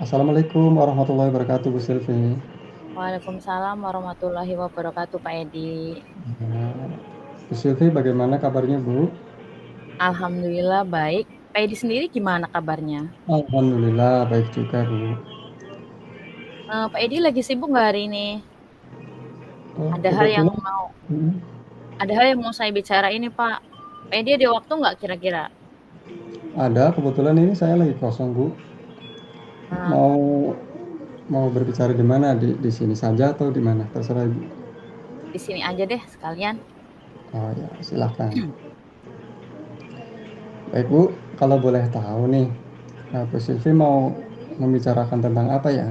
Assalamualaikum warahmatullahi wabarakatuh, Bu Silvi. Waalaikumsalam warahmatullahi wabarakatuh, Pak Edi. Ya, Bu Silvi, bagaimana kabarnya, Bu? Alhamdulillah baik. Pak Edi sendiri gimana kabarnya? Alhamdulillah baik juga, Bu. Pak Edi lagi sibuk nggak hari ini? Oh, Ada hal yang kebetulan, mau mm, ada hal yang mau saya bicara ini, Pak. Pak Edi ada waktu nggak kira-kira? ada. Kebetulan ini saya lagi kosong, Bu. Nah, Mau mau berbicara di mana? Di sini saja atau di mana? Terserah, Ibu. di sini aja deh sekalian. Oh ya, silahkan. Baik, Bu. Kalau boleh tahu nih, Bu Silvi mau membicarakan tentang apa ya?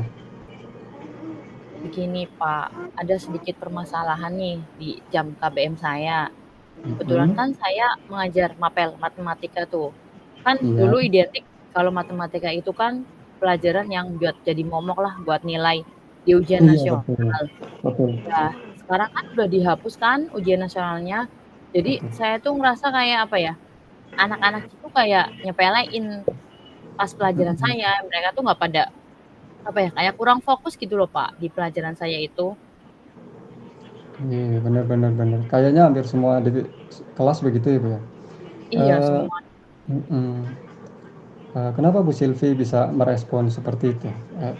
Begini, Pak, ada sedikit permasalahan nih di jam KBM saya. Kebetulan Mm-mm. kan saya mengajar mapel matematika tuh. Kan Iya, dulu identik kalau matematika itu kan pelajaran yang buat jadi momok lah buat nilai di ujian iya betul, nasional. betul, Nah, sekarang kan udah dihapus kan ujian nasionalnya. Jadi betul. saya tuh ngerasa kayak apa ya? Anak-anak itu kayak nyepelein pas pelajaran Mm-mm. saya. Mereka tuh nggak pada apa ya? Kayak kurang fokus gitu loh, Pak, di pelajaran saya itu. Iya, benar benar benar. Kayaknya hampir semua di kelas begitu ya, Bu ya? Iya, Eee, semua. mhm, kenapa Bu Silvi bisa merespon seperti itu? Eee,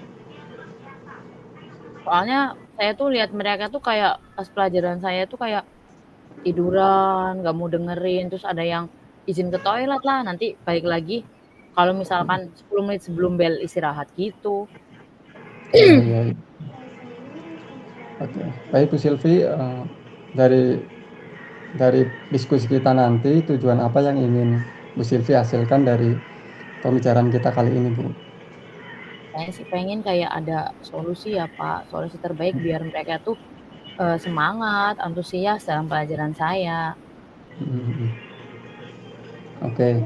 Soalnya saya tuh lihat mereka tuh kayak pas pelajaran saya tuh kayak tiduran, nggak mau dengerin, terus ada yang izin ke toilet lah, nanti balik lagi kalau misalkan 10 menit sebelum bel istirahat gitu. oh iya, iya, oke. Baik Bu Silvi, dari diskusi kita nanti, tujuan apa yang ingin Bu Silvi hasilkan dari pembicaraan kita kali ini, Bu? Saya sih pengen kayak ada solusi ya Pak, solusi terbaik biar mereka tuh semangat, antusias dalam pelajaran saya. Mhm mhm. Oke,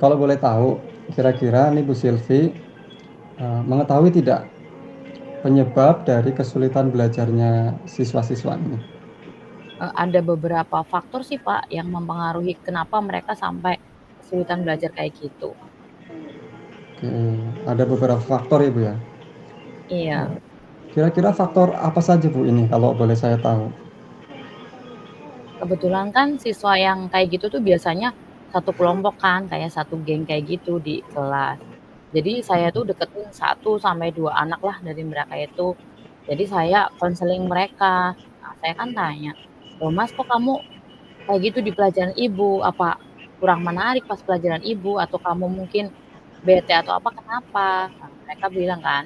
kalau boleh tahu, kira-kira nih Bu Silvi, mengetahui tidak penyebab dari kesulitan belajarnya siswa-siswa ini? Ada beberapa faktor sih Pak yang mempengaruhi kenapa mereka sampai kesulitan belajar kayak gitu. Oke, ada beberapa faktor ya, Bu, ya? Iya, Eee, kira-kira faktor apa saja, Bu, ini kalau boleh saya tahu? kebetulan kan siswa yang kayak gitu tuh biasanya satu kelompok kan, kayak satu geng kayak gitu di kelas. Jadi saya tuh deketin 1 sampai 2 anak lah dari mereka itu. Jadi saya konseling mereka. Nah, saya kan tanya, "Loh Mas, kok kamu kayak gitu di pelajaran Ibu? Apa kurang menarik pas pelajaran Ibu? Atau kamu mungkin bete atau apa, kenapa?" Nah, mereka bilang kan,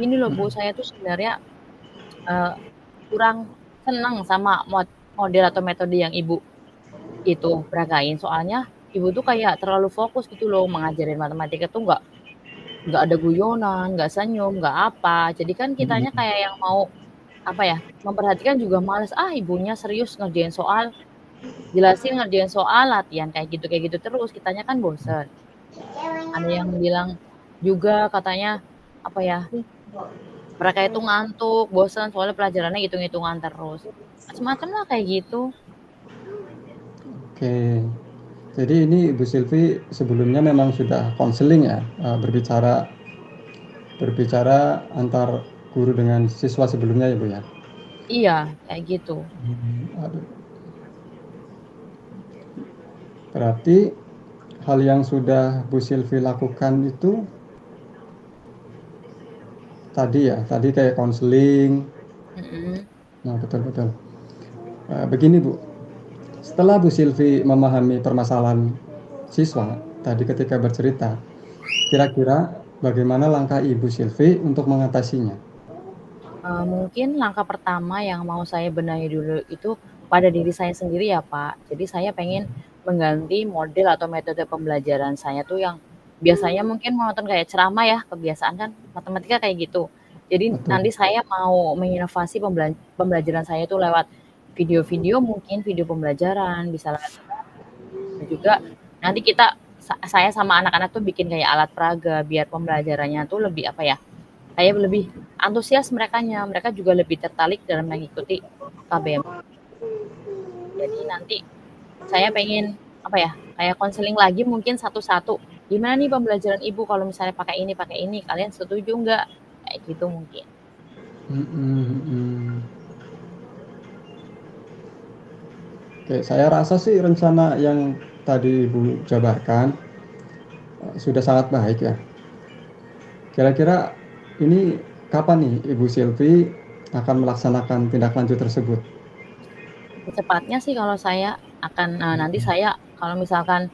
"Gini loh Bu, Mhm. saya tuh sebenarnya eh, kurang senang sama model atau metode yang Ibu itu peragain. Soalnya Ibu tuh kayak terlalu fokus gitu loh mengajarin matematika tuh nggak ada guyonan, nggak senyum, nggak apa. Jadi kan kitanya Mhm. kayak yang mau apa ya, memperhatikan juga males. Ah, ibunya serius ngerjain soal, jelasin ngerjain soal, latihan kayak gitu terus. Kitanya kan bosen. Ada yang bilang juga katanya apa ya, mereka itu ngantuk, bosen soalnya pelajarannya hitung-hitungan terus. Macam-macam lah kayak gitu. Oke. Jadi ini Ibu Silvi sebelumnya memang sudah konseling ya, berbicara berbicara antar guru dengan siswa sebelumnya ya, Bu, ya? Iya, kayak gitu. Aduh, berarti hal yang sudah Bu Silvi lakukan itu tadi ya, tadi kayak konseling. Mm-mm. Nah, betul betul. Begini, Bu, setelah Bu Silvi memahami permasalahan siswa tadi ketika bercerita, kira-kira bagaimana langkah Ibu Silvi untuk mengatasinya? Mungkin langkah pertama yang mau saya benahi dulu itu pada diri saya sendiri ya, Pak. Jadi saya pengen mengganti model atau metode pembelajaran saya tuh yang biasanya mungkin monoton kayak ceramah ya, kebiasaan kan matematika kayak gitu. Jadi Betul. nanti saya mau menginovasi pembelajaran saya itu lewat video-video mungkin video pembelajaran, bisa lewat dan juga nanti saya sama anak-anak tuh bikin kayak alat peraga biar pembelajarannya tuh lebih apa ya, kayak lebih antusias merekanya, mereka juga lebih tertarik dalam mengikuti KBM. Jadi nanti saya pengen apa ya, kayak konseling lagi mungkin satu-satu. gimana nih pembelajaran Ibu kalau misalnya pakai ini, kalian setuju nggak? Kayak gitu mungkin. Oke, saya rasa sih rencana yang tadi Ibu jabarkan sudah sangat baik ya. Kira-kira ini kapan nih Ibu Silvi akan melaksanakan tindak lanjut tersebut? Secepatnya sih kalau saya akan nanti saya kalau misalkan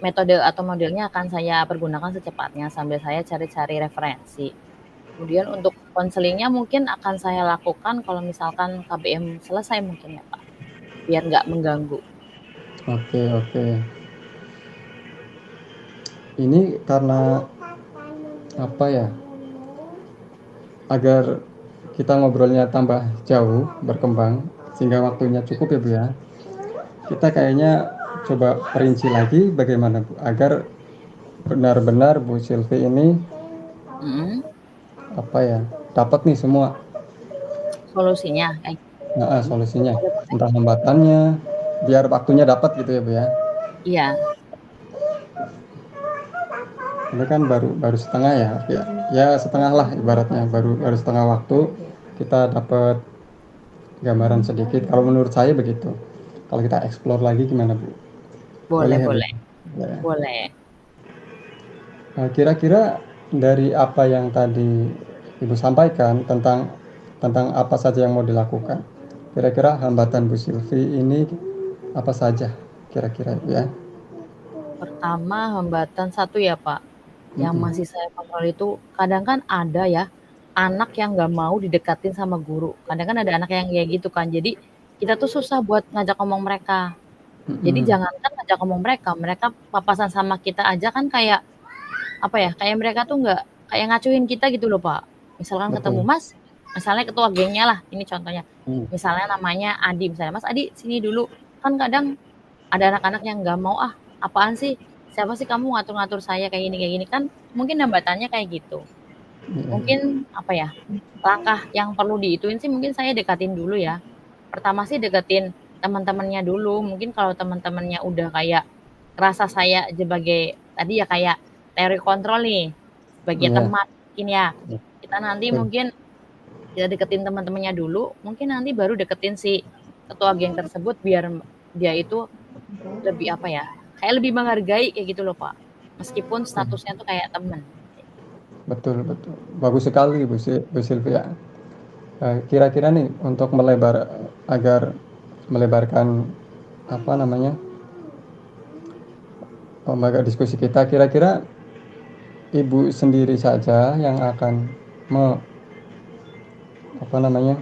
metode atau modelnya akan saya pergunakan secepatnya sambil saya cari-cari referensi. Kemudian untuk konselingnya mungkin akan saya lakukan kalau misalkan KBM selesai mungkin ya Pak, biar nggak mengganggu. Oke, oke. Ini karena apa ya? Agar kita ngobrolnya tambah jauh, berkembang, sehingga waktunya cukup ya Bu ya. Kita kayaknya coba perinci lagi bagaimana Bu, agar benar-benar Bu Silvi ini Mm-mm. apa ya, dapat nih semua Solusinya kayak solusinya, boleh boleh. entah hambatannya, biar waktunya dapat gitu ya Bu ya. Iya, Ini kan baru baru setengah ya, ya setengah lah ibaratnya, baru setengah waktu kita dapat gambaran sedikit. Kalau menurut saya begitu. Kalau kita explore lagi gimana Bu? Boleh boleh ya Bu? boleh Boleh. boleh. Kira-kira dari apa yang tadi Ibu sampaikan tentang tentang apa saja yang mau dilakukan. Kira-kira hambatan Bu Silvi ini apa saja kira-kira ya? Pertama hambatan satu ya Pak, yang Mm-mm. masih saya kontrol itu kadang kan ada ya anak yang nggak mau didekatin sama guru. Kadang kan ada anak yang kayak gitu kan. Jadi kita tuh susah buat ngajak ngomong mereka. Jadi Mm-mm. jangankan ngajak ngomong mereka, mereka papasan sama kita aja kan kayak apa ya? Kayak mereka tuh nggak kayak ngacuin kita gitu loh Pak. Misalkan ketemu Betul. Mas, misalnya ketua gengnya lah, ini contohnya. Mm. Misalnya namanya Adi, misalnya Mas Adi sini dulu. Kan kadang ada anak-anak yang nggak mau ah apaan sih siapa sih kamu ngatur-ngatur saya kayak gini kan mungkin hambatannya kayak gitu Iya. mungkin apa ya langkah yang perlu diituin sih mungkin saya dekatin dulu ya pertama sih deketin teman-temannya dulu mungkin kalau teman-temannya udah kayak rasa saya sebagai tadi ya kayak teori kontrol nih sebagai Iya. teman mungkin ya Iya. kita nanti Betul. mungkin kita deketin teman-temannya dulu mungkin nanti baru deketin si ketua geng tersebut biar dia itu lebih apa ya, kayak lebih menghargai kayak gitu loh, Pak. Meskipun statusnya tuh kayak temen. Betul, betul. Bagus sekali Bu Silvia. Kira-kira nih untuk agar melebarkan apa namanya lembaga diskusi kita, kira-kira Ibu sendiri saja yang akan me, apa namanya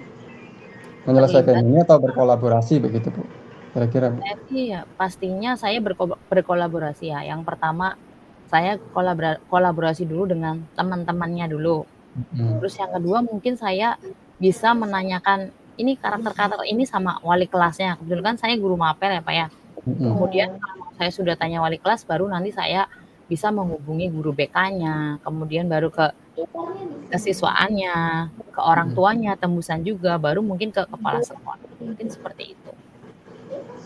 menyelesaikan Terlibat, ini atau berkolaborasi begitu Bu? Kira-kira Bu? saya sih ya pastinya saya berkolaborasi ya. Yang pertama saya kolaborasi dulu dengan teman-temannya dulu. Hmm. Terus yang kedua mungkin saya bisa menanyakan ini karakter-karakter ini sama wali kelasnya. Kebetulan kan saya guru mapel ya, Pak ya. Hmm. Kemudian kalau saya sudah tanya wali kelas baru nanti saya bisa menghubungi guru BK-nya, kemudian baru kesiswaannya, ke orang Hmm. tuanya, tembusan juga, baru mungkin ke kepala sekolah. Mungkin seperti itu.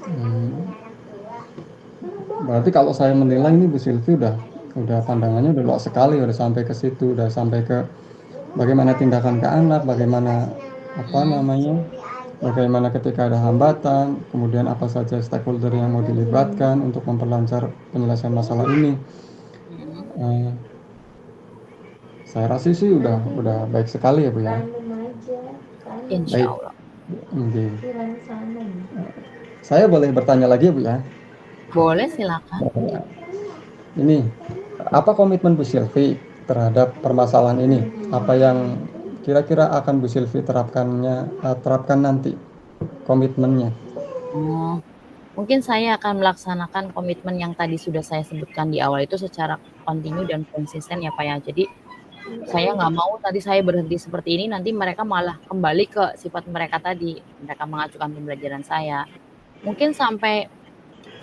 Hmm. Berarti kalau saya menilai ini Bu Silvi udah pandangannya udah luas sekali, udah sampai ke situ, udah sampai ke bagaimana tindakan ke anak, bagaimana apa Mhm, namanya, bagaimana ketika ada hambatan, kemudian apa saja stakeholder yang mau dilibatkan untuk memperlancar penyelesaian masalah ini. mhm. Eh, saya rasa sih udah baik sekali ya Bu ya. Insya Baik. Allah. Oke. Saya boleh bertanya lagi ya Bu ya? Boleh silakan. Ini apa komitmen Bu Silvi terhadap permasalahan ini? Apa yang kira-kira akan Bu Silvi terapkan nanti komitmennya? Oh, mungkin saya akan melaksanakan komitmen yang tadi sudah saya sebutkan di awal itu secara kontinu dan konsisten ya Pak ya. Jadi saya nggak mau tadi saya berhenti seperti ini, nanti mereka malah kembali ke sifat mereka tadi. Mereka mengacukan pembelajaran saya. Mungkin sampai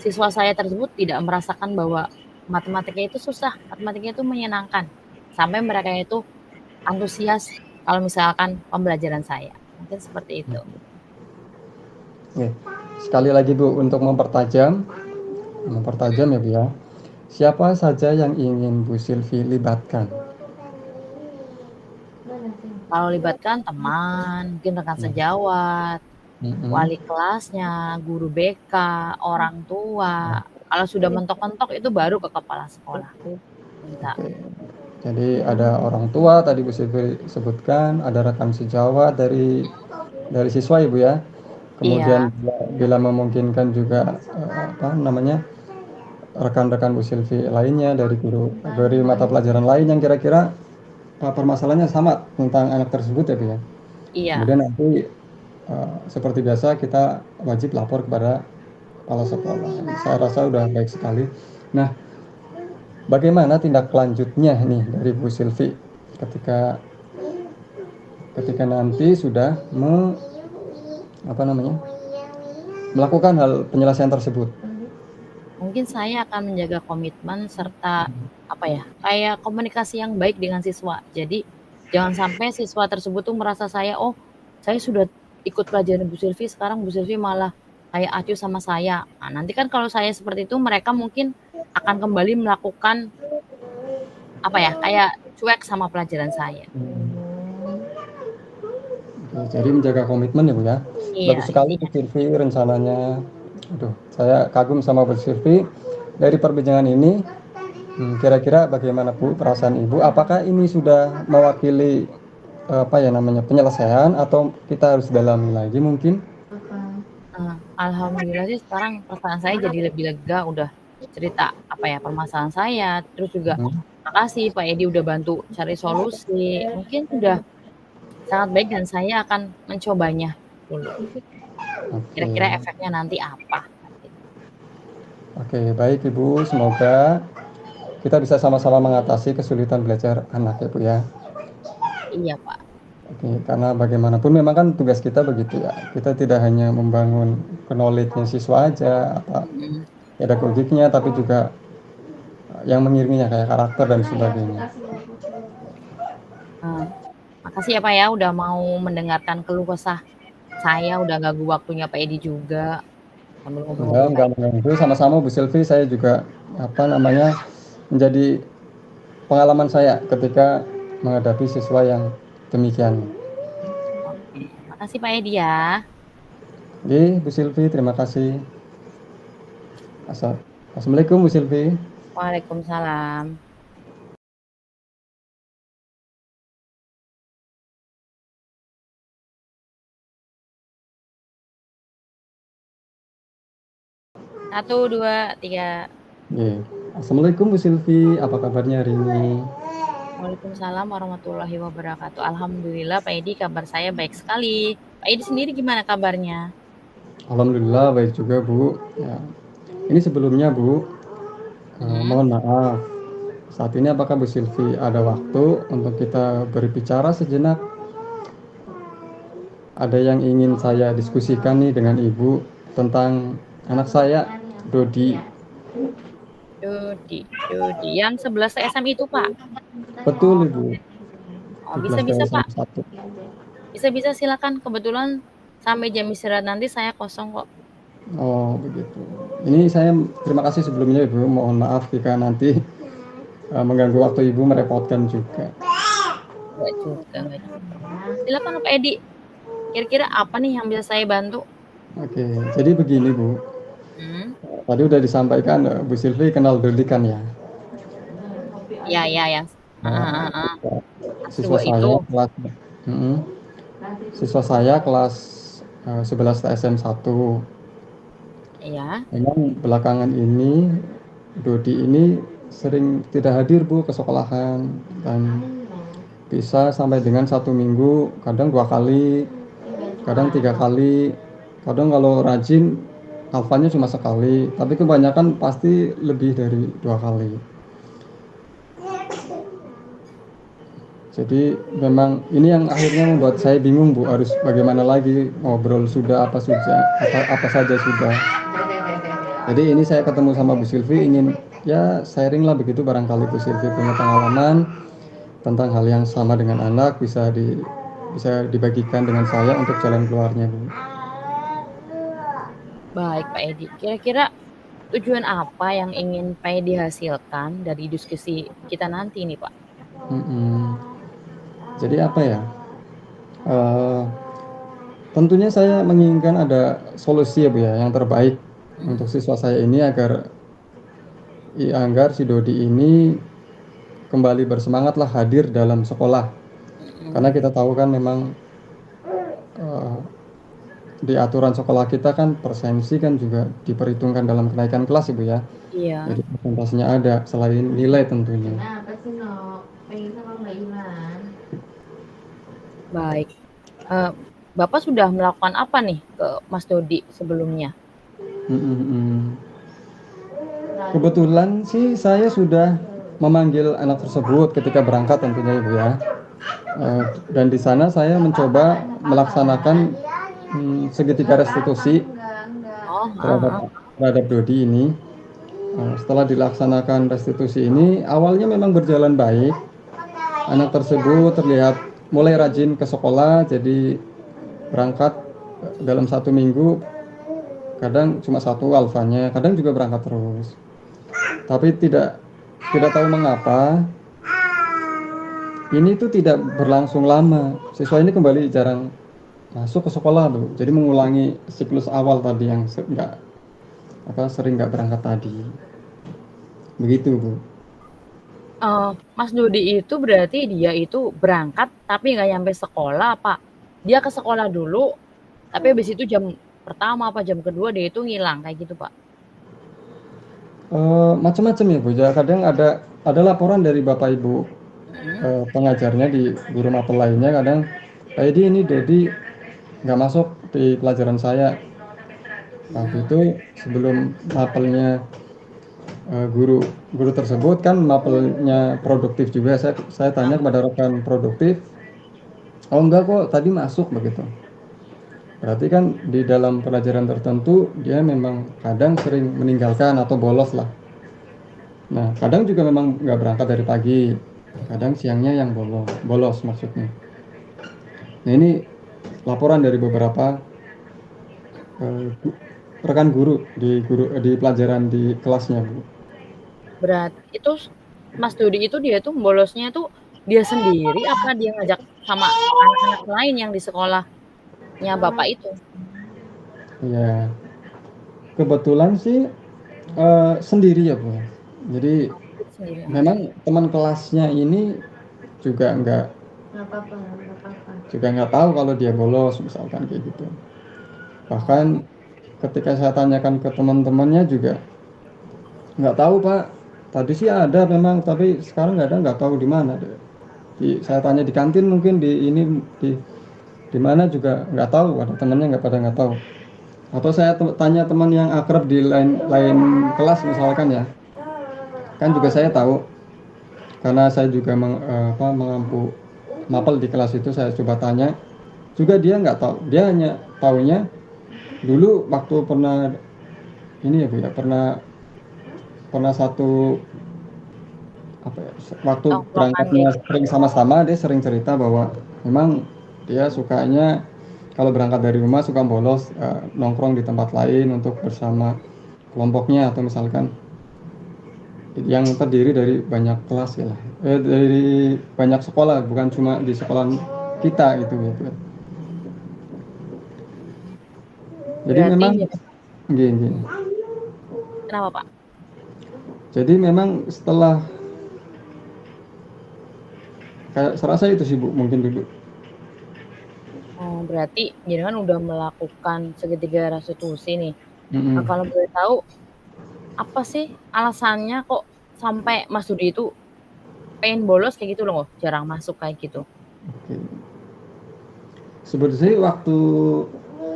siswa saya tersebut tidak merasakan bahwa matematika itu susah, matematika itu menyenangkan. Sampai mereka itu antusias kalau misalkan pembelajaran saya. Mungkin seperti itu. Oke. Sekali lagi Bu untuk mempertajam ya Bu ya. Siapa saja yang ingin Bu Silvi libatkan? Kalau libatkan teman, mungkin rekan Nah, sejawat, mhm, wali kelasnya, guru BK, orang nah, tua. Kalau sudah mentok-mentok itu baru ke kepala sekolah minta. oke. Jadi ada orang tua tadi Bu Silvi sebutkan, ada rekan sejawat dari siswa Ibu ya. Iya, Kemudian bila memungkinkan juga, apa namanya, rekan-rekan Bu Silvi lainnya dari mata pelajaran lain yang kira-kira, permasalahannya sama tentang anak tersebut ya Bu ya. iya. Kemudian nanti, seperti biasa kita wajib lapor kepada kepala sekolah. Saya rasa udah baik sekali. Nah, bagaimana tindak lanjutnya nih dari Bu Silvi ketika ketika nanti sudah apa namanya, melakukan hal penyelesaian tersebut? Mungkin saya akan menjaga komitmen serta apa ya, kayak komunikasi yang baik dengan siswa. Jadi jangan sampai siswa tersebut tuh merasa saya, oh saya sudah ikut pelajaran Bu Silvi, sekarang Bu Silvi malah kayak acuh sama saya. Nah, nanti kan kalau saya seperti itu, mereka mungkin akan kembali melakukan apa ya, kayak cuek sama pelajaran saya. Mmm, oke, jadi menjaga komitmen ya, Bu, ya. Iya, Bagus sekali Bu intinya. Silvi rencananya. Aduh, saya kagum sama Bu Silvi. Dari perbincangan ini, kira-kira bagaimana Bu perasaan Ibu? Apakah ini sudah mewakili, apa ya namanya, penyelesaian atau kita harus dalami lagi mungkin? Alhamdulillah sih sekarang perasaan saya jadi lebih lega, udah cerita apa ya permasalahan saya, terus juga Mhm, makasih Pak Edi udah bantu cari solusi. Mungkin sudah sangat baik dan saya akan mencobanya dulu. oke. Kira-kira efeknya nanti apa? Oke, baik Ibu, semoga kita bisa sama-sama mengatasi kesulitan belajar anak ya, Bu, ya. Iya Pak. Oke, karena bagaimanapun memang kan tugas kita begitu ya. Kita tidak hanya membangun knowledge-nya siswa aja, apa Mhm. pedagogiknya, tapi juga yang mengiringinya kayak karakter dan sebagainya. Eee, Makasih ya Pak ya udah mau mendengarkan keluh kesah saya, udah ganggu waktunya Pak Edi juga sambil ngobrol-ngobrol Enggak kayak mengganggu, sama-sama Bu Silvi, saya juga apa namanya menjadi pengalaman saya ketika menghadapi siswa yang demikian. oke. Makasih Pak Edi ya. Oke, Bu Silvi, terima kasih. Assalamualaikum Bu Silvi. Waalaikumsalam. 1, 2, 3. Oke. Assalamualaikum Bu Silvi, apa kabarnya hari ini? Waalaikumsalam warahmatullahi wabarakatuh. Alhamdulillah Pak Edi kabar saya baik sekali. Pak Edi sendiri gimana kabarnya? Alhamdulillah baik juga Bu. Ya. Ini sebelumnya Bu, Mhm. mohon maaf. Saat ini apakah Bu Silvi ada waktu untuk kita berbicara sejenak? Ada yang ingin saya diskusikan nih dengan Ibu tentang anak saya, Dodi. Jody, Jody. Yang 11 TSM itu Pak? Betul Ibu, Oh 12 bisa-bisa TSM Pak. 1. Bisa-bisa silakan. Kebetulan sampai jam istirahat nanti saya kosong kok. Oh begitu. Ini saya terima kasih sebelumnya Ibu, mohon maaf jika nanti mengganggu waktu Ibu merepotkan juga. Enggak juga, enggak juga. Silakan Pak Edi. Kira-kira apa nih yang bisa saya bantu? Oke, jadi begini Bu, Hmm? tadi udah disampaikan Bu Silvi kenal Dodi kan ya. Ya, ya, yang heeh, Nah, heeh, heeh. Kelas siswa 2 saya itu. kelas mm, siswa saya kelas 11 TSM 1. Iya. Memang belakangan ini Dodi ini sering tidak hadir Bu ke sekolahan dan bisa sampai dengan 1 minggu kadang 2 kali, kadang 3 kali, kadang kalau rajin hafalnya cuma sekali, tapi kebanyakan pasti lebih dari 2 kali. Jadi memang ini yang akhirnya membuat saya bingung Bu, harus bagaimana lagi, ngobrol sudah, apa saja sudah. Jadi ini saya ketemu sama Bu Silvi ingin ya sharing lah begitu, barangkali Bu Silvi punya pengalaman tentang hal yang sama dengan anak bisa dibagikan dengan saya untuk jalan keluarnya Bu. Baik Pak Edi. Kira-kira tujuan apa yang ingin pengen dihasilkan dari diskusi kita nanti nih, Pak? Mm-mm. Jadi apa ya? Eh, Tentunya saya menginginkan ada solusi ya Bu ya, yang terbaik Mhm, untuk siswa saya ini agar si Dodi ini kembali bersemangatlah hadir dalam sekolah. Karena mhm. kita tahu kan memang eh, di aturan sekolah kita kan presensi kan juga diperhitungkan dalam kenaikan kelas Ibu ya. Iya, Jadi persentasenya ada selain nilai tentunya. Kenapa sih no? Pengen sama Mbak Iman. baik. Eee, Bapak sudah melakukan apa nih ke Mas Dodi sebelumnya? Mm-mm-mm. Kebetulan sih saya sudah memanggil anak tersebut ketika berangkat tentunya Ibu ya. Dan di sana saya mencoba melaksanakan segitiga restitusi Oh, heeh terhadap heeh. terhadap Dodi ini. Setelah dilaksanakan restitusi ini, awalnya memang berjalan baik. Anak tersebut terlihat mulai rajin ke sekolah, jadi berangkat dalam 1 minggu, kadang cuma satu alfanya, kadang juga berangkat terus. Tapi tidak tidak tahu mengapa ini tuh tidak berlangsung lama. Siswa ini kembali jarang masuk ke sekolah tuh. Jadi mengulangi siklus awal tadi yang sering nggak berangkat tadi. Begitu Bu. Mas Dodi itu berarti dia itu berangkat tapi nggak nyampe sekolah apa, dia ke sekolah dulu, tapi habis itu jam pertama apa jam kedua dia itu ngilang kayak gitu, Pak? Macam-macam ya Bu. Ya, kadang ada laporan dari Bapak Ibu Mhm. pengajarnya di guru mapel lainnya. Kadang Pak Edi ini Dodi nggak masuk di pelajaran saya. Waktu Mhm. itu sebelum mapelnya guru guru tersebut kan mapelnya produktif juga. Saya tanya Heeh. kepada rekan produktif, oh enggak kok tadi masuk begitu. Berarti kan di dalam pelajaran tertentu dia memang kadang sering meninggalkan atau bolos lah. Nah, kadang juga memang nggak berangkat dari pagi, kadang siangnya yang bolos maksudnya. Nah, ini laporan dari beberapa eh, rekan guru di pelajaran di kelasnya, Bu. Itu Mas Dodi itu dia tuh bolosnya tuh dia sendiri apa dia ngajak sama anak-anak lain yang di sekolahnya Bapak itu? Ya, kebetulan sih sendiri ya, Bu. Jadi Itu sendiri. memang teman kelasnya ini juga Nggak apa-apa, nggak apa-apa. nggak tahu kalau dia bolos misalkan kayak gitu. Bahkan Oh, ketika saya tanyakan ke teman-temannya juga nggak tahu Pak. Tadi sih ada memang, tapi sekarang nggak ada, nggak tahu di mana. Saya tanya di kantin mungkin di di mana juga nggak tahu. Ada temannya nggak tahu. Atau saya tanya teman yang akrab di lain lain kelas misalkan ya, kan juga saya tahu karena saya juga mengampu mapel di kelas itu. Saya coba tanya, juga dia nggak tahu. Dia hanya taunya dulu waktu pernah ini ya Bu ya, pernah pernah satu apa ya, waktu tongkrongan kayak berangkatnya gitu. sering sama-sama, dia sering cerita bahwa memang dia sukanya kalau berangkat dari rumah suka bolos, nongkrong di tempat lain untuk bersama kelompoknya, atau misalkan yang terdiri dari banyak kelas ya lah, dari banyak sekolah, bukan cuma di sekolah kita gitu gitu. Jadi Berarti memang gini, gini, gini. kenapa, Pak? Jadi memang setelah kayak serasa itu sih Bu, mungkin dulu. Oh, berarti jenengan udah melakukan segitiga restitusi nih. Nah, Mm-mm. kalau boleh tahu apa sih alasannya kok sampai Mas Dudi itu pengen bolos kayak gitu loh, jarang masuk kayak gitu? Oke. Sebenarnya waktu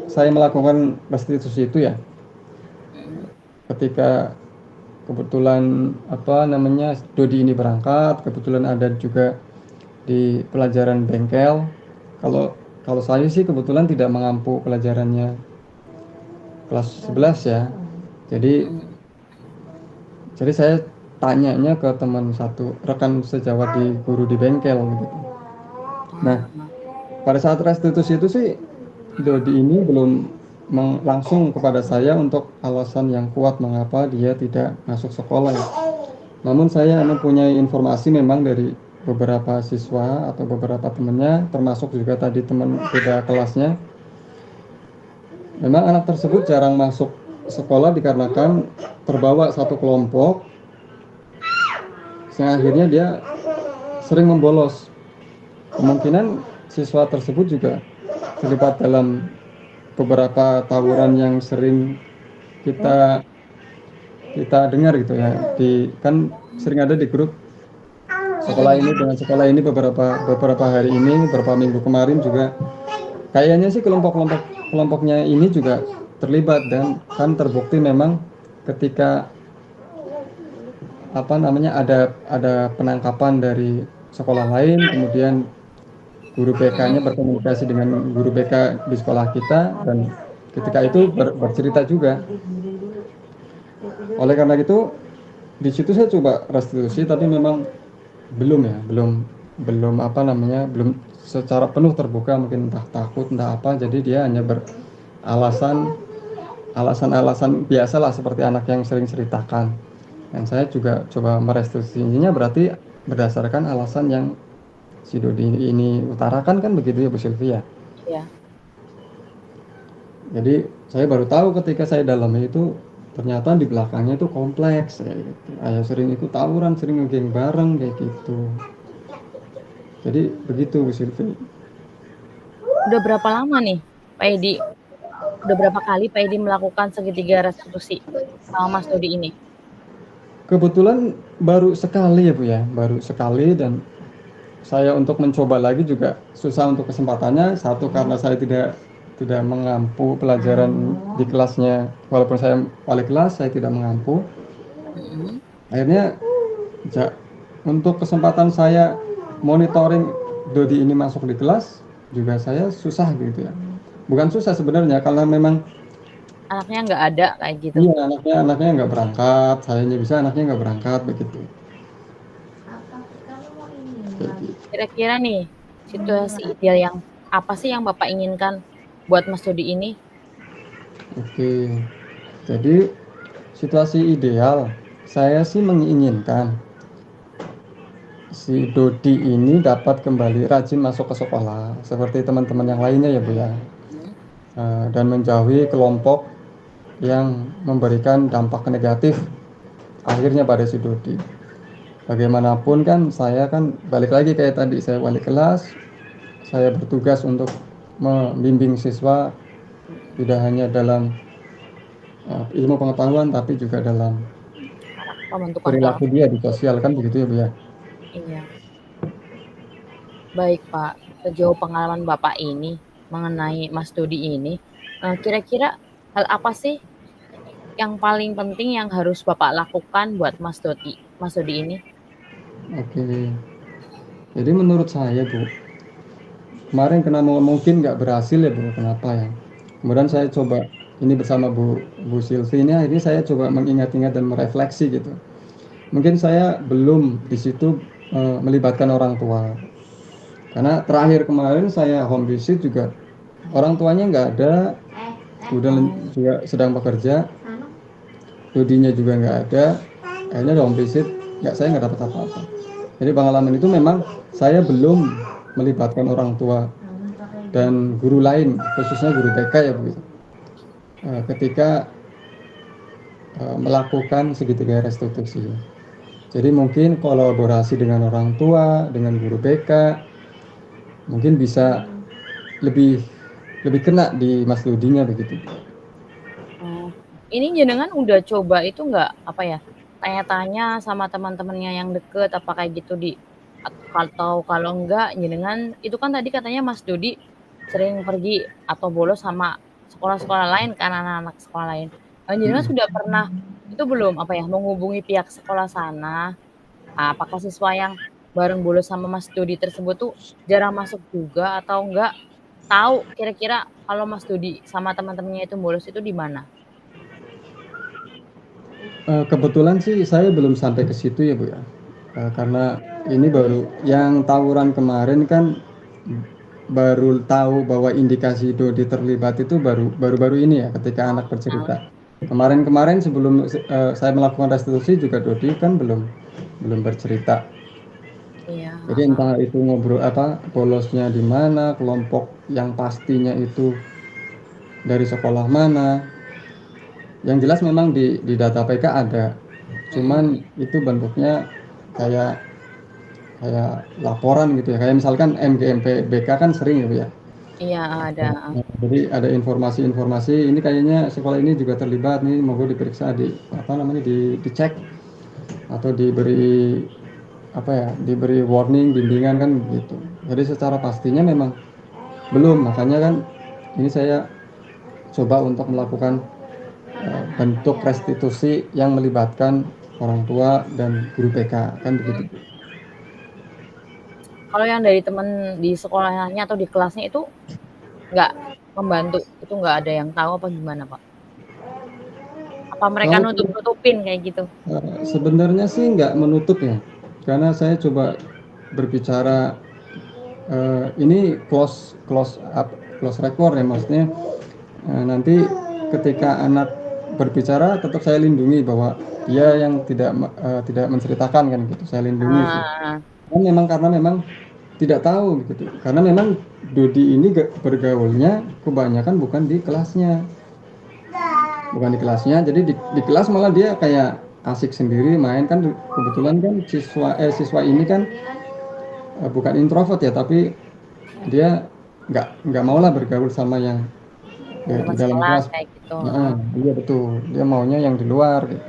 saya melakukan restitusi itu ya, Mhm. ketika kebetulan apa namanya Dodi ini berangkat, kebetulan ada juga di pelajaran bengkel. Kalau kalau saya sih kebetulan tidak mengampu pelajarannya kelas 11 ya. Jadi Mhm. saya tanyanya ke teman satu rekan sejawat di guru di bengkel gitu. Nah, Oh, pada saat restitusi itu sih Dodi ini belum langsung kepada saya untuk alasan yang kuat mengapa dia tidak masuk sekolah ya. Namun saya mempunyai informasi memang dari beberapa siswa atau beberapa temannya, termasuk juga tadi teman beda kelasnya. Memang anak tersebut jarang masuk sekolah dikarenakan terbawa satu kelompok, sehingga akhirnya dia sering membolos. Kemungkinan siswa tersebut juga terlibat dalam beberapa tawuran yang sering kita dengar gitu ya, kan sering ada di grup sekolah ini dengan sekolah ini beberapa hari ini, beberapa minggu kemarin juga kayaknya sih kelompoknya ini juga terlibat, dan kan terbukti memang ketika ada penangkapan dari sekolah lain, kemudian guru BK-nya berkomunikasi dengan guru BK di sekolah kita, dan ketika itu bercerita juga. Oleh karena itu di situ saya coba restitusi, tapi memang belum secara penuh terbuka, mungkin entah takut entah apa, jadi dia hanya alasan biasalah seperti anak yang sering ceritakan. Dan saya juga coba merestitusinya, berarti berdasarkan alasan yang si Dodi ini utarakan, kan begitu ya Bu Sylvia? Iya. Jadi saya baru tahu ketika saya dalami itu, ternyata di belakangnya itu kompleks kayak gitu. Ayah sering ikut tawuran, sering ngegeng bareng kayak gitu. Jadi begitu Bu Sylvia. Udah berapa lama nih Pak Edi? Udah berapa kali Pak Edi melakukan segitiga restitusi sama Mas Dodi ini? Kebetulan baru sekali ya Bu ya, baru sekali, dan saya untuk mencoba lagi juga susah untuk kesempatannya. Satu, karena saya tidak mengampu pelajaran di kelasnya, walaupun saya wali kelas, saya tidak mengampu. Akhirnya untuk kesempatan saya monitoring Dodi ini masuk di kelas juga saya susah gitu ya. Bukan susah sebenarnya, karena memang anaknya nggak ada kayak gitu. Iya, anaknya nggak berangkat, sayanya bisa anaknya nggak berangkat begitu. Kira-kira nih situasi ideal yang apa sih yang Bapak inginkan buat Mas Dodi ini? Oke, jadi situasi ideal saya sih menginginkan si Dodi ini dapat kembali rajin masuk ke sekolah seperti teman-teman yang lainnya ya Bu ya, dan menjauhi kelompok yang memberikan dampak negatif akhirnya pada si Dodi. Bagaimanapun kan saya kan balik lagi kayak tadi, saya wali kelas, saya bertugas untuk membimbing siswa tidak hanya dalam ilmu pengetahuan, tapi juga dalam perilaku dia di sosial, kan begitu ya Bu ya? Iya. Baik Pak, sejauh pengalaman Bapak ini mengenai Mas Dodi ini, kira-kira hal apa sih yang paling penting yang harus Bapak lakukan buat Mas Dodi ini? Oke, jadi menurut saya Bu, kemarin mungkin nggak berhasil ya Bu, kenapa ya? Kemudian saya coba ini bersama Bu Sylvie ini, akhirnya saya coba mengingat-ingat dan merefleksi gitu. Mungkin saya belum di situ melibatkan orang tua, karena terakhir kemarin saya home visit juga orang tuanya nggak ada, kemudian juga sedang bekerja, Dodinya juga nggak ada, akhirnya home visit saya nggak dapat apa-apa. Jadi pengalaman itu memang saya belum melibatkan orang tua dan guru lain, khususnya guru TK ya begitu, ketika melakukan segitiga restitusi. Jadi mungkin kolaborasi dengan orang tua, dengan guru BK, mungkin bisa lebih kena di Mas Dodinya begitu. Ini jenengan udah coba itu nggak tanya-tanya sama teman-temannya yang deket apa kayak gitu atau kalau enggak jenengan itu kan tadi katanya Mas Dodi sering pergi atau bolos sama sekolah-sekolah lain kan, anak-anak sekolah lain. Jenengan sudah pernah itu belum menghubungi pihak sekolah sana, apakah siswa yang bareng bolos sama Mas Dodi tersebut tuh jarang masuk juga atau enggak tahu kira-kira kalau Mas Dodi sama teman-temannya itu bolos itu di mana? Kebetulan sih saya belum sampai ke situ ya Bu ya, karena ini baru yang tawuran kemarin kan baru tahu bahwa indikasi Dodi terlibat itu baru-baru ini ya ketika anak bercerita. Kemarin-kemarin sebelum saya melakukan restitusi juga Dodi kan belum bercerita. Iya. Jadi entah itu ngobrol bolosnya di mana, kelompok yang pastinya itu dari sekolah mana. Yang jelas memang di data PK ada. Cuman itu bentuknya kayak laporan gitu ya. Kayak misalkan MGMP BK kan sering ya. Iya ada. Jadi ada informasi-informasi ini kayaknya sekolah ini juga terlibat nih, mau diperiksa dicek atau diberi warning, bimbingan kan gitu. Jadi secara pastinya memang belum, makanya kan ini saya coba untuk melakukan bentuk restitusi yang melibatkan orang tua dan guru PK kan begitu. Kalau yang dari teman di sekolahnya atau di kelasnya itu nggak membantu, itu nggak ada yang tahu apa gimana Pak? Apa mereka nutup-nutupin kayak gitu? Sebenarnya sih nggak menutup ya, karena saya coba berbicara ini close record ya, maksudnya nanti ketika anak berbicara tetap saya lindungi bahwa dia yang tidak menceritakan kan gitu, saya lindungi sih. Karena memang tidak tahu gitu, karena memang Dodi ini bergaulnya kebanyakan bukan di kelasnya, jadi di kelas malah dia kayak asik sendiri main kan. Kebetulan kan siswa ini kan bukan introvert ya, tapi dia nggak maulah bergaul sama yang di dalam kelas kayak gitu. Iya betul, dia maunya yang di luar gitu.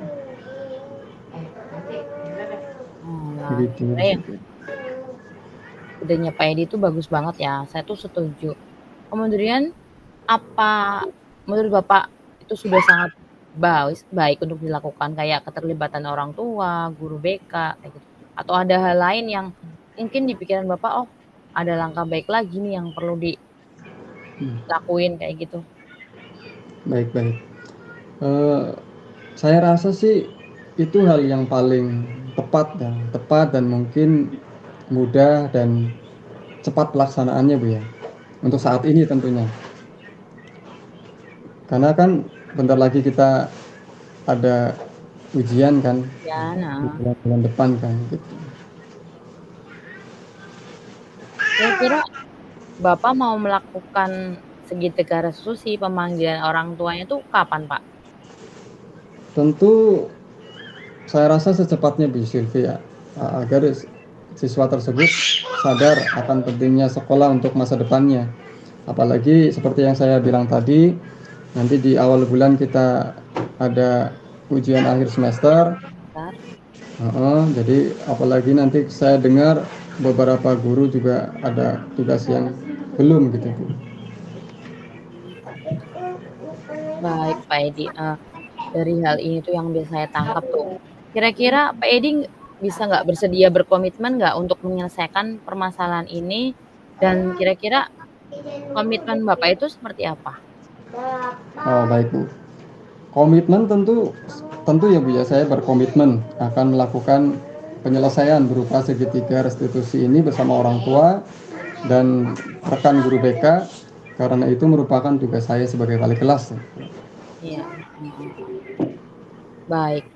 Gitu. Idenya Pak Edi itu bagus banget ya, saya tuh setuju. Kemudian apa menurut Bapak itu sudah sangat baik untuk dilakukan, kayak keterlibatan orang tua, guru BK kayak gitu, atau ada hal lain yang mungkin di pikiran Bapak, oh ada langkah baik lagi nih yang perlu dilakuin kayak gitu? Baik. Saya rasa sih itu hal yang paling tepat dan mungkin mudah dan cepat pelaksanaannya Bu ya, untuk saat ini tentunya. Karena kan bentar lagi kita ada ujian kan, bulan depan kan gitu. Kira-kira Bapak mau melakukan segitiga restitusi pemanggilan orang tuanya itu kapan Pak? Tentu saya rasa secepatnya Bu Sylvia, agar siswa tersebut sadar akan pentingnya sekolah untuk masa depannya. Apalagi seperti yang saya bilang tadi, nanti di awal bulan kita ada ujian akhir semester. Jadi apalagi nanti saya dengar beberapa guru juga ada tugas yang belum gitu Bu. Baik Pak Edi, dari hal ini tuh yang biasa saya tangkap tuh, kira-kira Pak Edi bisa nggak bersedia berkomitmen nggak untuk menyelesaikan permasalahan ini, dan kira-kira komitmen Bapak itu seperti apa? Oh baik Bu, komitmen tentu ya Bu ya, saya berkomitmen akan melakukan penyelesaian berupa segitiga restitusi ini bersama orang tua dan rekan guru BK, karena itu merupakan tugas saya sebagai wali kelas. Iya. Baik,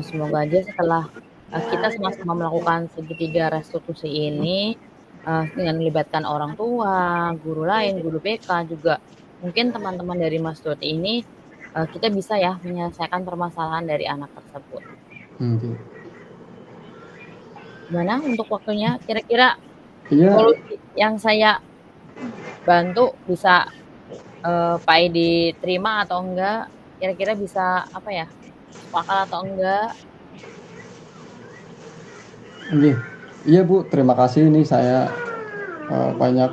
semoga aja setelah kita sama-sama melakukan segitiga restitusi ini dengan melibatkan orang tua, guru lain, guru BK juga, mungkin teman-teman dari Mas Dodi ini kita bisa ya menyelesaikan permasalahan dari anak tersebut. Gimana untuk waktunya? Kira-kira solusi yang saya bantu bisa Pak Edi terima atau enggak? Kira-kira bisa apa ya? Sepakat atau enggak? Iya Bu, terima kasih. Ini saya banyak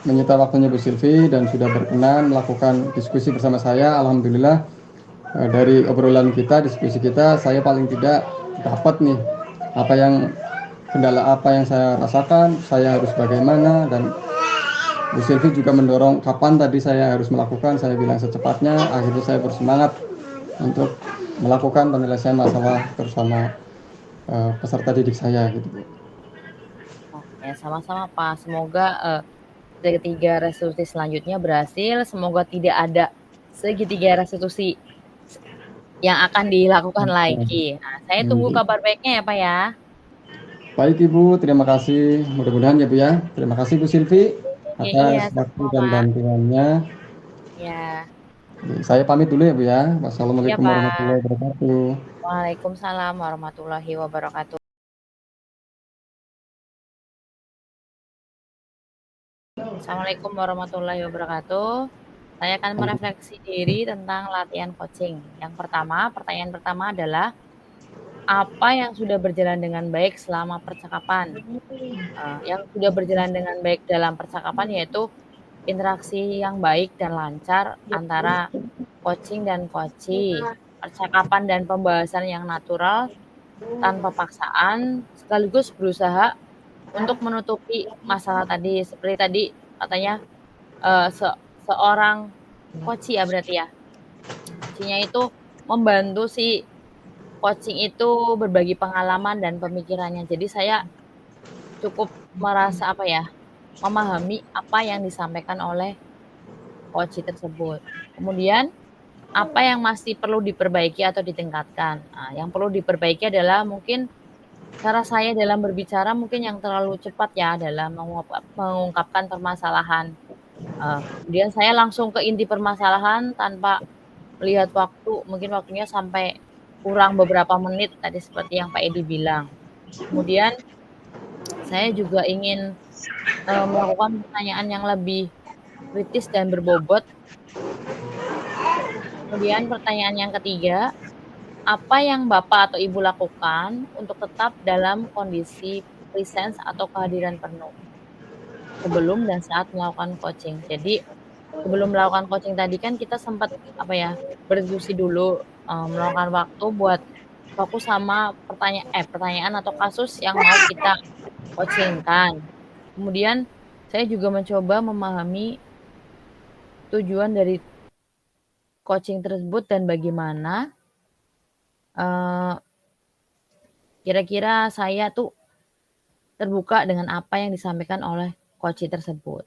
menyita waktunya Bu Sylvie dan sudah berkenan melakukan diskusi bersama saya. Alhamdulillah dari obrolan kita, diskusi kita, saya paling tidak dapat nih kendala apa yang saya rasakan, saya harus bagaimana, dan Bu Sylvie juga mendorong kapan tadi saya harus melakukan. Saya bilang secepatnya. Akhirnya saya bersemangat untuk melakukan penyelesaian masalah bersama peserta didik saya gitu Bu. Oke, sama-sama Pak. Semoga segitiga restitusi selanjutnya berhasil. Semoga tidak ada segitiga restitusi yang akan dilakukan lagi. Nah, saya tunggu kabar baiknya ya Pak ya. Baik Ibu, terima kasih. Mudah-mudahan ya Bu ya. Terima kasih Bu Silvi Iya, atas waktu dan sama-sama. bantuannya. Ya, Saya pamit dulu ya Bu ya. iya Wassalamualaikum Pak. warahmatullahi wabarakatuh. Waalaikumsalam warahmatullahi wabarakatuh. Assalamualaikum warahmatullahi wabarakatuh. Saya akan merefleksi diri tentang latihan coaching. Yang pertama, pertanyaan pertama adalah apa yang sudah berjalan dengan baik selama percakapan? Yang sudah berjalan dengan baik dalam percakapan yaitu interaksi yang baik dan lancar antara coaching dan coachee, percakapan dan pembahasan yang natural tanpa paksaan, sekaligus berusaha untuk menutupi masalah tadi. Seperti tadi katanya seorang coachee ya berarti ya. Coachee-nya itu membantu si coaching itu berbagi pengalaman dan pemikirannya. Jadi saya cukup merasa memahami apa yang disampaikan oleh coachee tersebut. Kemudian apa yang masih perlu diperbaiki atau ditingkatkan. Nah, yang perlu diperbaiki adalah mungkin cara saya dalam berbicara mungkin yang terlalu cepat ya dalam mengungkapkan permasalahan. Kemudian saya langsung ke inti permasalahan tanpa melihat waktu, mungkin waktunya sampai kurang beberapa menit tadi seperti yang Pak Edi bilang. Kemudian saya juga ingin melakukan pertanyaan yang lebih kritis dan berbobot. Kemudian pertanyaan yang ketiga, apa yang Bapak atau Ibu lakukan untuk tetap dalam kondisi presence atau kehadiran penuh sebelum dan saat melakukan coaching. Jadi sebelum melakukan coaching tadi kan kita sempat berdiskusi dulu, meluangkan waktu buat fokus sama pertanyaan atau kasus yang mau kita coachingkan. Kemudian saya juga mencoba memahami tujuan dari coaching tersebut dan bagaimana kira-kira saya tuh terbuka dengan apa yang disampaikan oleh coaching tersebut.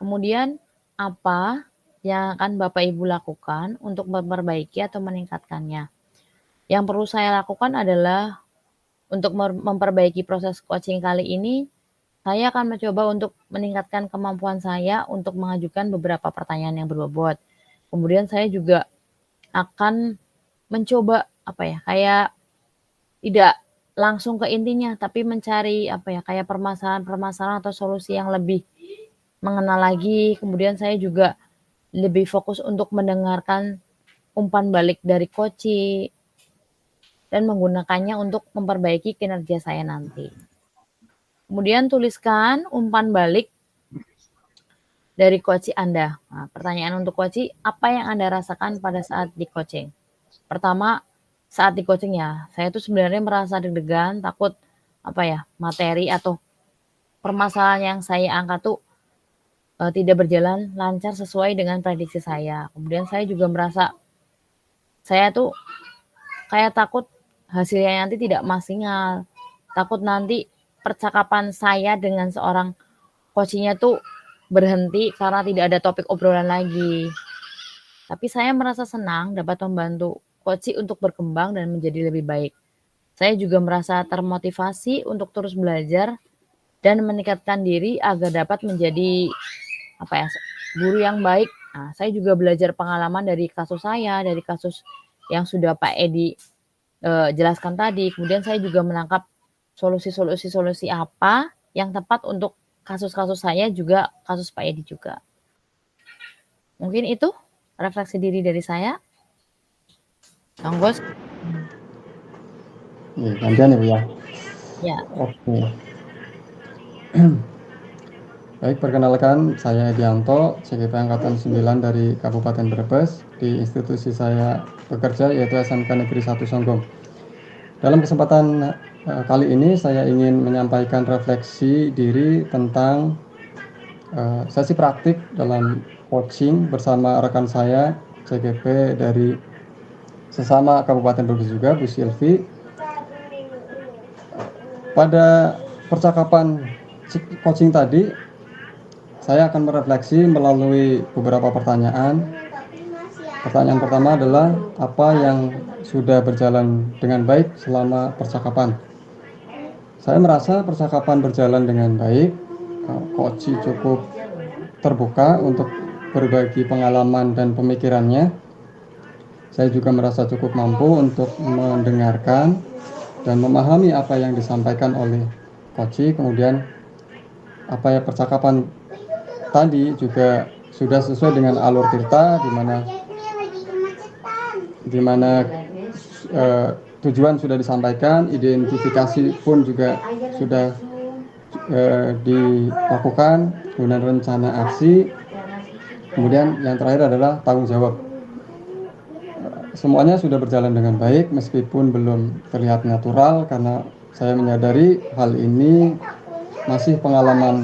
Kemudian apa yang akan Bapak Ibu lakukan untuk memperbaiki atau meningkatkannya? Yang perlu saya lakukan adalah untuk memperbaiki proses coaching kali ini, saya akan mencoba untuk meningkatkan kemampuan saya untuk mengajukan beberapa pertanyaan yang berbobot. Kemudian saya juga akan mencoba tidak langsung ke intinya, tapi mencari permasalahan-permasalahan atau solusi yang lebih mengenal lagi. Kemudian saya juga lebih fokus untuk mendengarkan umpan balik dari coachee dan menggunakannya untuk memperbaiki kinerja saya nanti. Kemudian tuliskan umpan balik dari coachee Anda. Nah, pertanyaan untuk coachee, apa yang Anda rasakan pada saat di coaching? Pertama, saat di coaching ya, saya tuh sebenarnya merasa deg-degan, takut materi atau permasalahan yang saya angkat tuh tidak berjalan lancar sesuai dengan prediksi saya. Kemudian saya juga merasa saya tuh kayak takut hasilnya nanti tidak maksimal. Takut nanti percakapan saya dengan seorang coaching-nya tuh berhenti karena tidak ada topik obrolan lagi. Tapi saya merasa senang dapat membantu coaching untuk berkembang dan menjadi lebih baik. Saya juga merasa termotivasi untuk terus belajar dan meningkatkan diri agar dapat menjadi guru yang baik. Nah, saya juga belajar pengalaman dari kasus saya, dari kasus yang sudah Pak Edi jelaskan tadi. Kemudian saya juga menangkap solusi-solusi apa yang tepat untuk kasus-kasus saya juga, kasus Pak Edi juga. Mungkin itu refleksi diri dari saya. Bos. Gantian ya Bu ya. Ya. Oke. Baik, perkenalkan saya Edianto, CGP Angkatan 9 dari Kabupaten Brebes. Di institusi saya bekerja yaitu SMK Negeri 1 Songgom. Dalam kesempatan kali ini saya ingin menyampaikan refleksi diri tentang sesi praktik dalam coaching bersama rekan saya CGP dari sesama Kabupaten Brebes juga, Bu Silvi. Pada percakapan coaching tadi, saya akan merefleksi melalui beberapa pertanyaan. Pertanyaan pertama adalah apa yang sudah berjalan dengan baik selama percakapan. Saya merasa percakapan berjalan dengan baik. Koci cukup terbuka untuk berbagi pengalaman dan pemikirannya. Saya juga merasa cukup mampu untuk mendengarkan dan memahami apa yang disampaikan oleh Koci. Kemudian apa ya, percakapan tadi juga sudah sesuai dengan alur cerita, di mana tujuan sudah disampaikan, identifikasi pun juga sudah dilakukan, kemudian rencana aksi, kemudian yang terakhir adalah tanggung jawab. Semuanya sudah berjalan dengan baik meskipun belum terlihat natural, karena saya menyadari hal ini masih pengalaman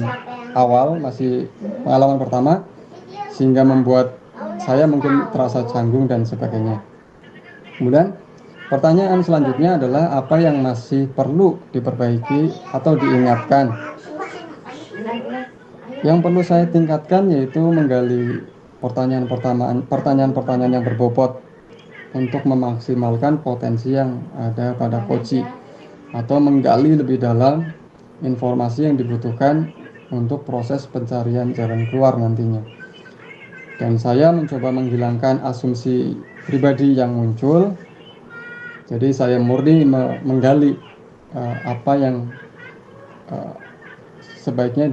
awal, masih pengalaman pertama, sehingga membuat saya mungkin terasa canggung dan sebagainya. Kemudian pertanyaan selanjutnya adalah apa yang masih perlu diperbaiki atau diingatkan. Yang perlu saya tingkatkan yaitu menggali pertanyaan-pertanyaan yang berbobot untuk memaksimalkan potensi yang ada pada Koci, atau menggali lebih dalam informasi yang dibutuhkan untuk proses pencarian jalan keluar nantinya. Dan saya mencoba menghilangkan asumsi pribadi yang muncul. Jadi saya murni menggali apa yang sebaiknya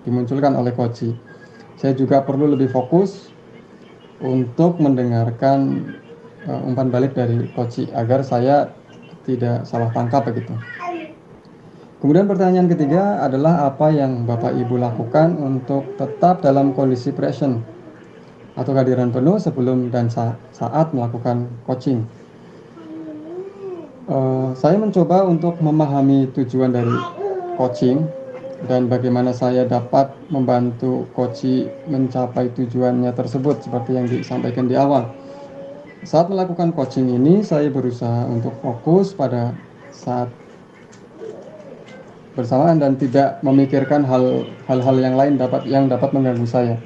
dimunculkan oleh Koci. Saya juga perlu lebih fokus untuk mendengarkan umpan balik dari Koci agar saya tidak salah tangkap begitu. Kemudian pertanyaan ketiga adalah apa yang Bapak Ibu lakukan untuk tetap dalam kondisi present atau kehadiran penuh sebelum dan saat melakukan coaching. Saya mencoba untuk memahami tujuan dari coaching dan bagaimana saya dapat membantu Koci mencapai tujuannya tersebut seperti yang disampaikan di awal. Saat melakukan coaching ini, saya berusaha untuk fokus pada saat bersamaan dan tidak memikirkan hal-hal yang lain yang dapat mengganggu saya.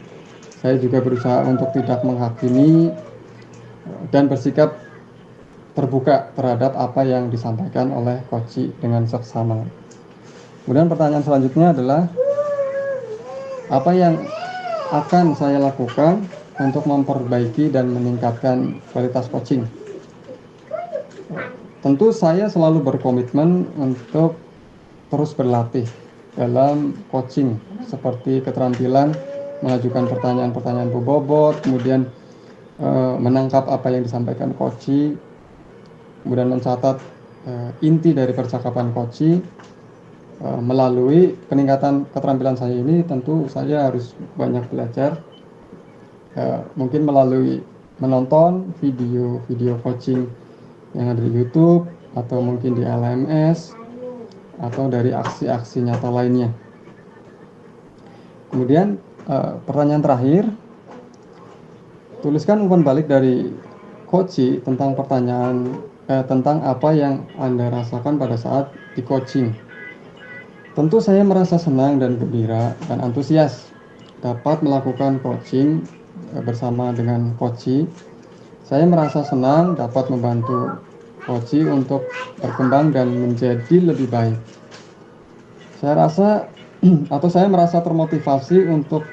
Saya juga berusaha untuk tidak menghakimi dan bersikap terbuka terhadap apa yang disampaikan oleh Koci dengan seksama. Kemudian pertanyaan selanjutnya adalah apa yang akan saya lakukan untuk memperbaiki dan meningkatkan kualitas coaching. Tentu saya selalu berkomitmen untuk terus berlatih dalam coaching, seperti keterampilan mengajukan pertanyaan-pertanyaan berbobot, kemudian menangkap apa yang disampaikan Koci, kemudian mencatat inti dari percakapan Koci. Melalui peningkatan keterampilan saya ini tentu saya harus banyak belajar, mungkin melalui menonton video coaching yang ada di YouTube atau mungkin di LMS atau dari aksi-aksi nyata lainnya. Kemudian pertanyaan terakhir, tuliskan umpan balik dari Koci tentang tentang apa yang Anda rasakan pada saat di coaching. Tentu saya merasa senang dan gembira dan antusias dapat melakukan coaching bersama dengan Koci. Saya merasa senang dapat membantu Koci untuk berkembang dan menjadi lebih baik. Saya merasa termotivasi untuk